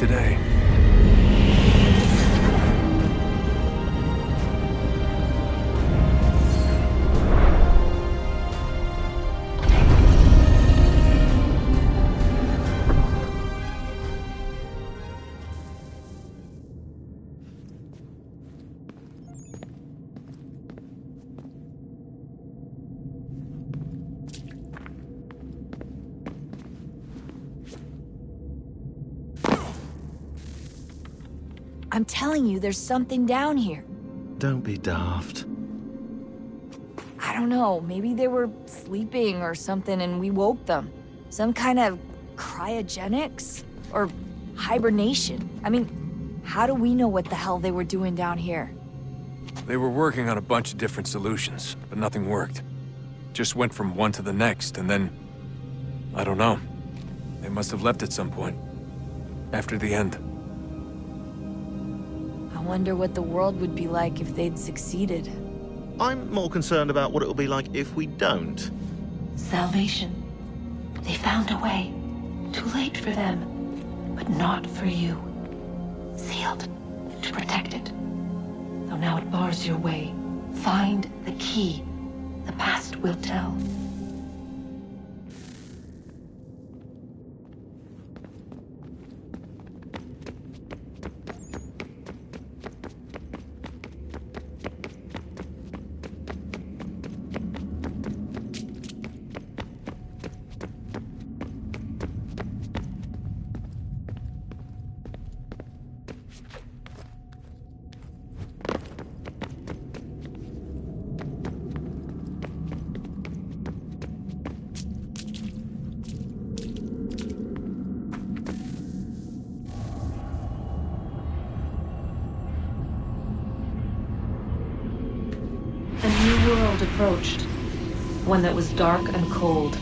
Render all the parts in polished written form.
today. I'm telling you, there's something down here. Don't be daft. I don't know, maybe they were sleeping or something and we woke them. Some kind of cryogenics? Or hibernation? I mean, how do we know what the hell they were doing down here? They were working on a bunch of different solutions, but nothing worked. Just went from one to the next, and then... I don't know. They must have left at some point. After the end. I wonder what the world would be like if they'd succeeded. I'm more concerned about what it'll be like if we don't. Salvation. They found a way. Too late for them, but not for you. Sealed to protect it. Though now it bars your way. Find the key. The past will tell. A new world approached, one that was dark and cold.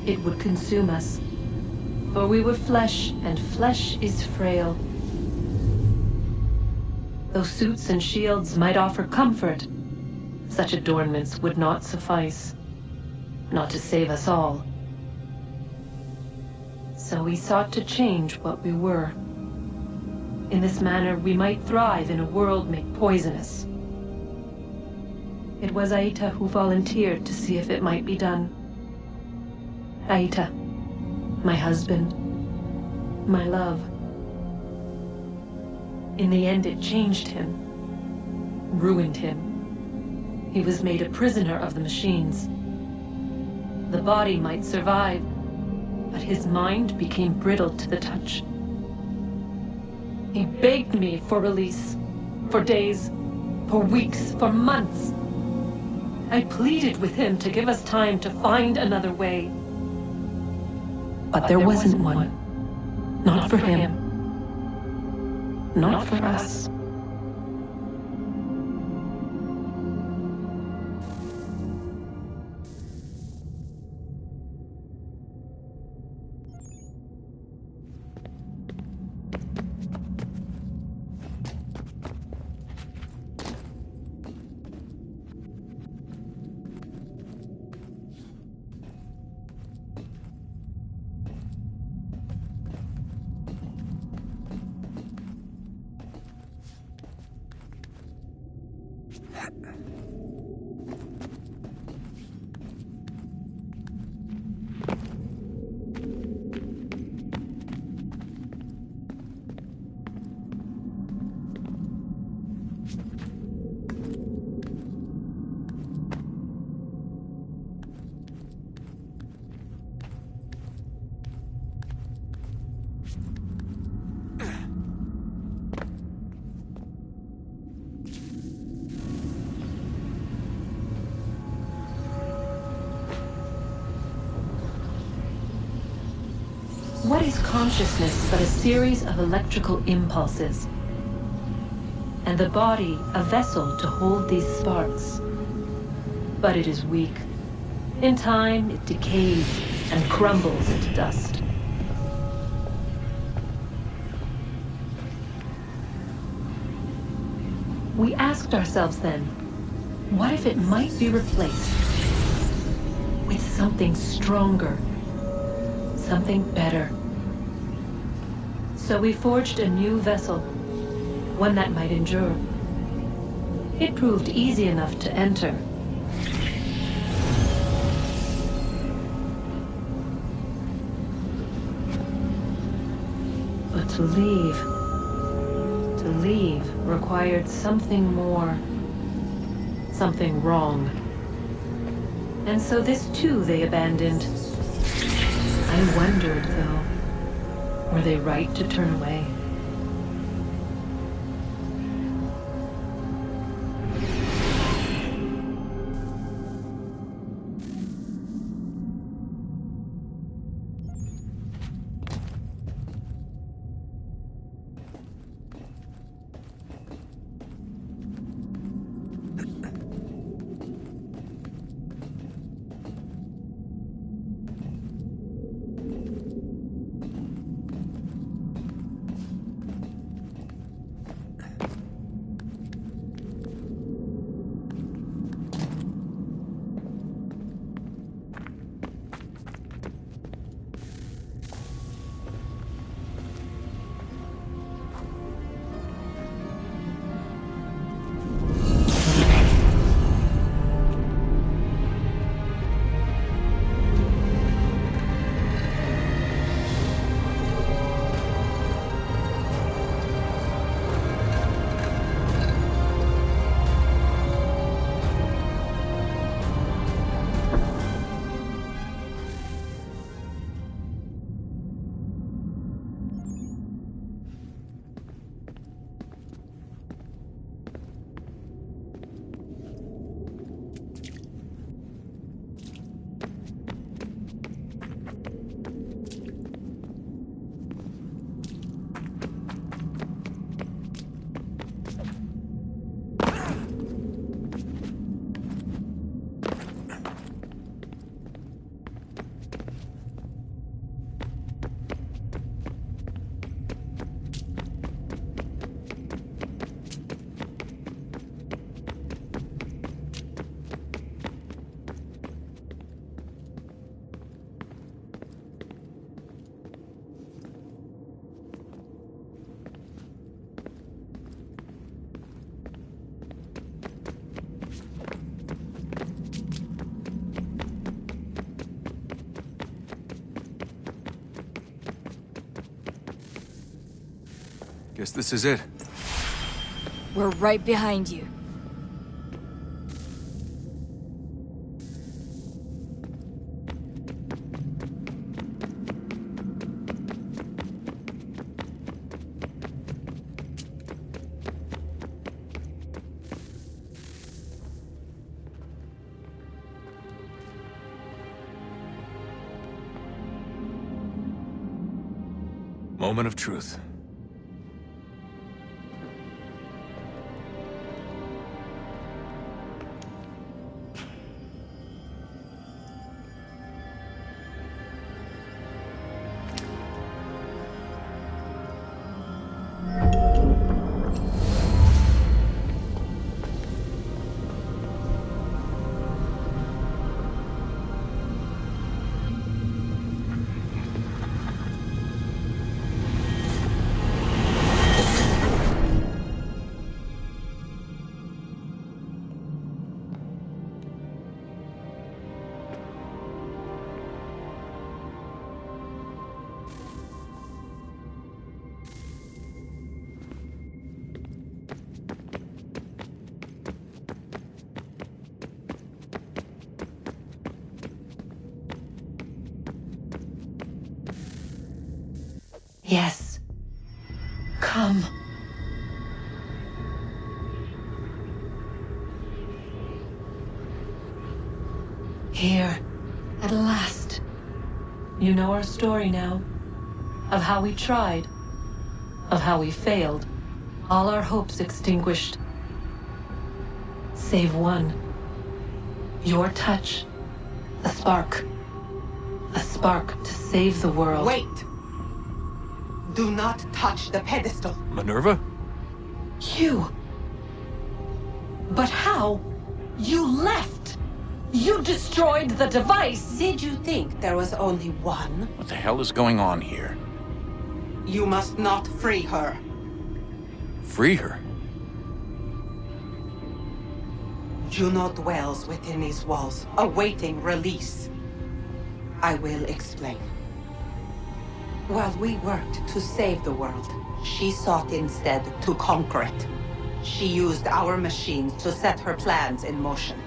It would consume us, for we were flesh, and flesh is frail. Though suits and shields might offer comfort, such adornments would not suffice, not to save us all. So we sought to change what we were. In this manner, we might thrive in a world made poisonous. It was Aita who volunteered to see if it might be done. Aita, my husband, my love. In the end, it changed him, ruined him. He was made a prisoner of the machines. The body might survive, but his mind became brittle to the touch. He begged me for release, for days, for weeks, for months. I pleaded with him to give us time to find another way. But there wasn't one. Not for him. Not for us. What is consciousness but a series of electrical impulses? And the body a vessel to hold these sparks. But it is weak. In time, it decays and crumbles into dust. We asked ourselves then, what if it might be replaced with something stronger? Something better. So we forged a new vessel, one that might endure. It proved easy enough to enter. But to leave required something more, something wrong. And so this too they abandoned. I wondered, though, were they right to turn away? Guess this is it. We're right behind you. Moment of truth. Yes. Come. Here, at last. You know our story now. Of how we tried. Of how we failed. All our hopes extinguished. Save one. Your touch. A spark. A spark to save the world. Wait! Do not touch the pedestal. Minerva? You. But how? You left! You destroyed the device! Did you think there was only one? What the hell is going on here? You must not free her. Free her? Juno dwells within these walls, awaiting release. I will explain. While we worked to save the world, she sought instead to conquer it. She used our machines to set her plans in motion.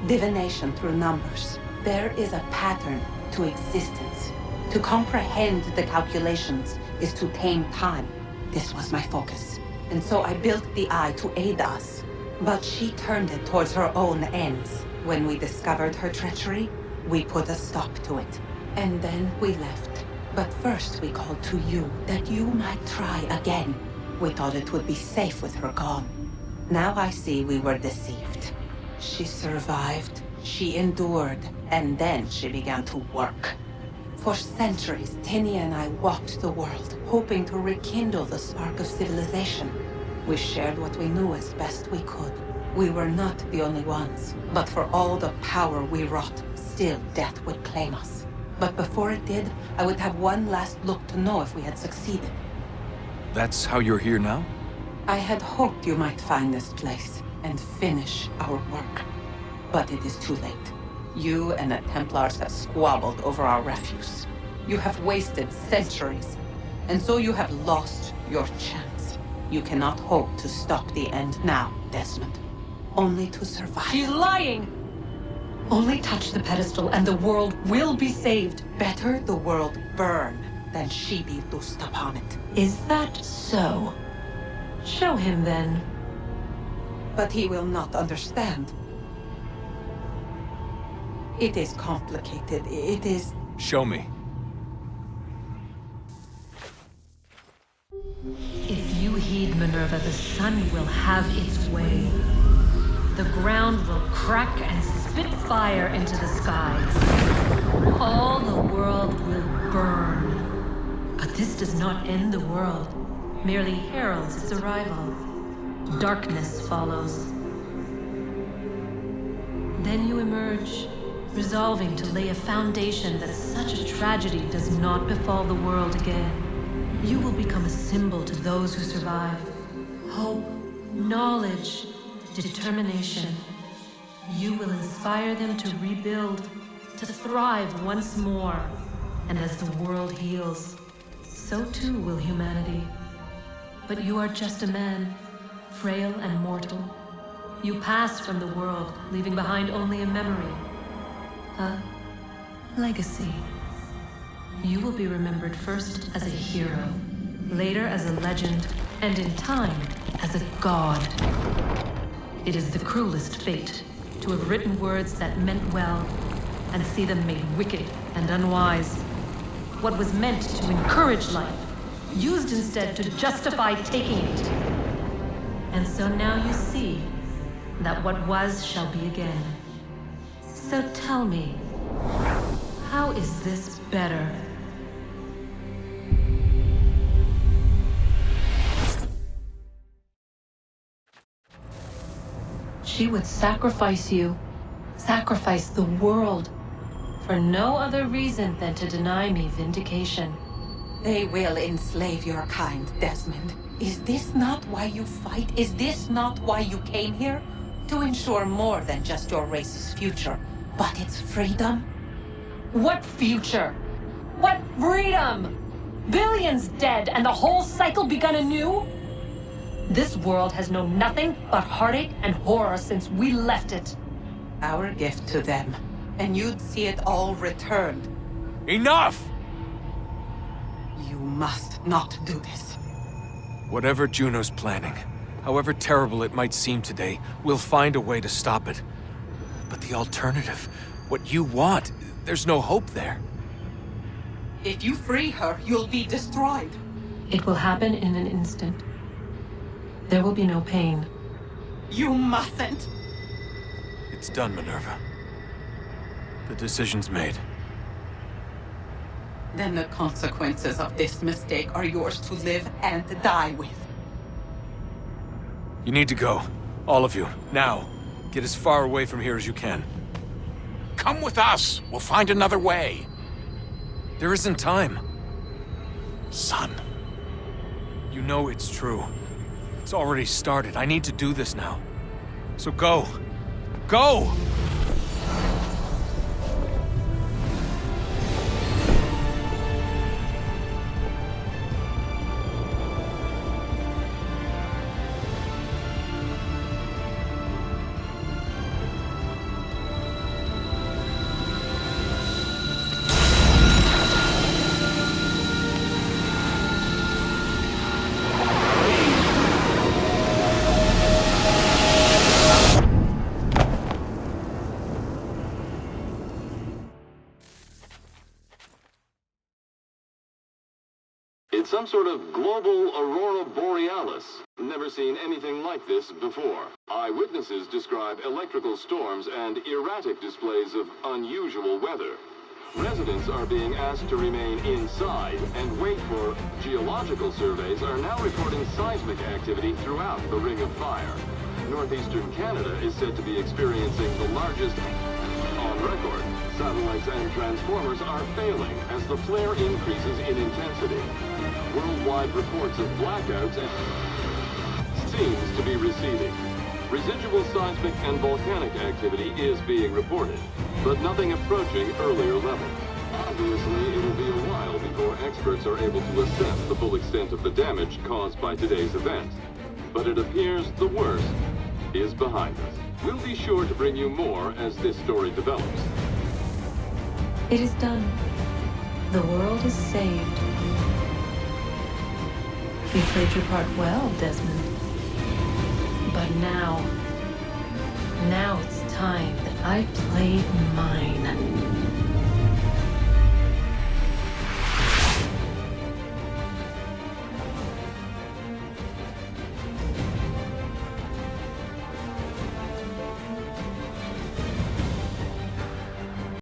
Divination through numbers. There is a pattern to existence. To comprehend the calculations is to tame time. This was my focus. And so I built the Eye to aid us. But she turned it towards her own ends. When we discovered her treachery, we put a stop to it. And then we left. But first we called to you, that you might try again. We thought it would be safe with her gone. Now I see we were deceived. She survived, she endured, and then she began to work. For centuries, Tinia and I walked the world, hoping to rekindle the spark of civilization. We shared what we knew as best we could. We were not the only ones, but for all the power we wrought, still death would claim us. But before it did, I would have one last look to know if we had succeeded. That's how you're here now? I had hoped you might find this place and finish our work. But it is too late. You and the Templars have squabbled over our refuse. You have wasted centuries, and so you have lost your chance. You cannot hope to stop the end now, Desmond. Only to survive. She's lying! Only touch the pedestal and the world will be saved. Better the world burn than she be loosed upon it. Is that so? Show him then. But he will not understand. It is complicated. It is... Show me. If you heed Minerva, the sun will have its way. The ground will crack and spit fire into the skies. All the world will burn. But this does not end the world, merely heralds its arrival. Darkness follows. Then you emerge, resolving to lay a foundation that such a tragedy does not befall the world again. You will become a symbol to those who survive. Hope, knowledge, determination. You will inspire them to rebuild, to thrive once more. And as the world heals, so too will humanity. But you are just a man, frail and mortal. You pass from the world, leaving behind only a memory. A legacy. You will be remembered first as a hero, later as a legend, and in time, as a god. It is the cruelest fate to have written words that meant well, and see them made wicked and unwise. What was meant to encourage life, used instead to justify taking it. And so now you see that what was shall be again. So tell me, how is this better? She would sacrifice you, sacrifice the world, for no other reason than to deny me vindication. They will enslave your kind, Desmond. Is this not why you fight? Is this not why you came here? To ensure more than just your race's future, but its freedom? What future? What freedom? Billions dead and the whole cycle begun anew? This world has known nothing but heartache and horror since we left it. Our gift to them, and you'd see it all returned. Enough! You must not do this. Whatever Juno's planning, however terrible it might seem today, we'll find a way to stop it. But the alternative, what you want, there's no hope there. If you free her, you'll be destroyed. It will happen in an instant. There will be no pain. You mustn't. It's done, Minerva. The decision's made. Then the consequences of this mistake are yours to live and die with. You need to go. All of you. Now. Get as far away from here as you can. Come with us. We'll find another way. There isn't time. Son, You know it's true. It's already started. I need to do this now. So go. Go! It's some sort of global aurora borealis. Never seen anything like this before. Eyewitnesses describe electrical storms and erratic displays of unusual weather. Residents are being asked to remain inside and wait for geological surveys are now reporting seismic activity throughout the Ring of Fire. Northeastern Canada is said to be experiencing the largest on record. Satellites and transformers are failing as the flare increases in intensity. Worldwide reports of blackouts seems to be receding. Residual seismic and volcanic activity is being reported, but nothing approaching earlier levels. Obviously, it will be a while before experts are able to assess the full extent of the damage caused by today's event. But it appears the worst is behind us. We'll be sure to bring you more as this story develops. It is done. The world is saved. You played your part well, Desmond. But now it's time that I played mine.